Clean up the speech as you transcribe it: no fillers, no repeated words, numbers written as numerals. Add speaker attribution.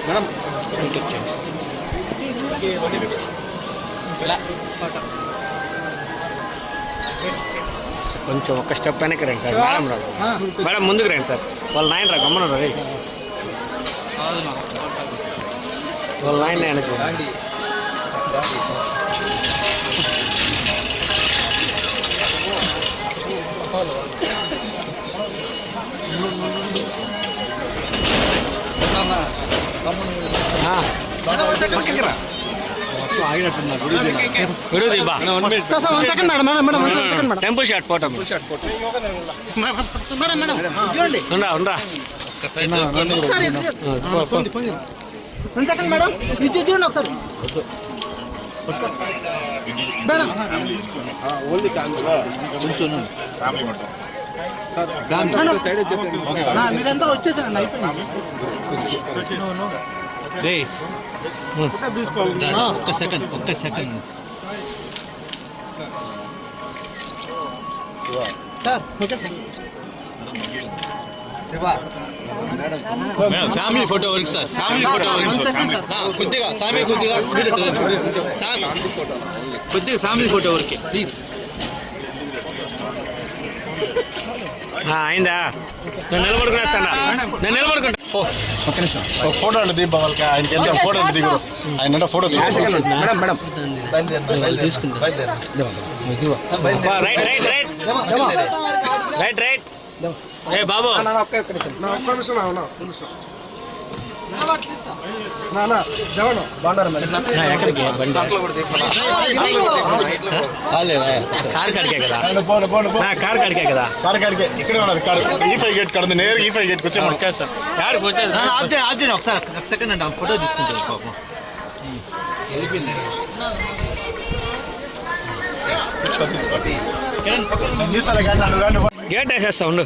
Speaker 1: Madam కొంచెం ఒక step వెనక్కి రండి సార్. మేడం రా మేడం ముందుకు రండి సార్. వాళ్ళ నాయన రా గమ్మన రే. వాళ్ళ నాయన వెనక్కి పక్కకి రా. టెంపుల్ షాట్ ఫోటో
Speaker 2: మీరంతా వచ్చేసారండి అయిపోయింది.
Speaker 3: ఒక్క సెకండ్ ఫ్యామిలీ ఫోటో వరకు సార్. ఫ్యామిలీ ఫోటో కొద్దిగా ఫ్యామిలీ ఫోటో వరకే ప్లీజ్.
Speaker 1: అయిందా? నేను నిలబడుకునేస్తాను. నేను నిలబడుకుంటా.
Speaker 4: ఫోటో అండి దీప వాళ్ళకి ఆయనకి ఎంత ఫోటో అండి దిగురు ఆయన ఫోటో
Speaker 1: రైట్ రైట్. ఏ బాబు కార్ కాడికే కదా. కార్ కాడికే కదా.
Speaker 4: కార్ కాడికే ఇక్కడే ఉన్నది. కార్ E5 గేట్ కడుంది. నేరుగా E5 గేట్కి వచ్చేస్తాం.
Speaker 1: కాడికి వచ్చేది.
Speaker 3: ఒకసారి ఒక సెకండ్ అండి ఫోటో తీసుకుంటారు పాపం.
Speaker 1: గేట్ వేసేస్తా ఉండు.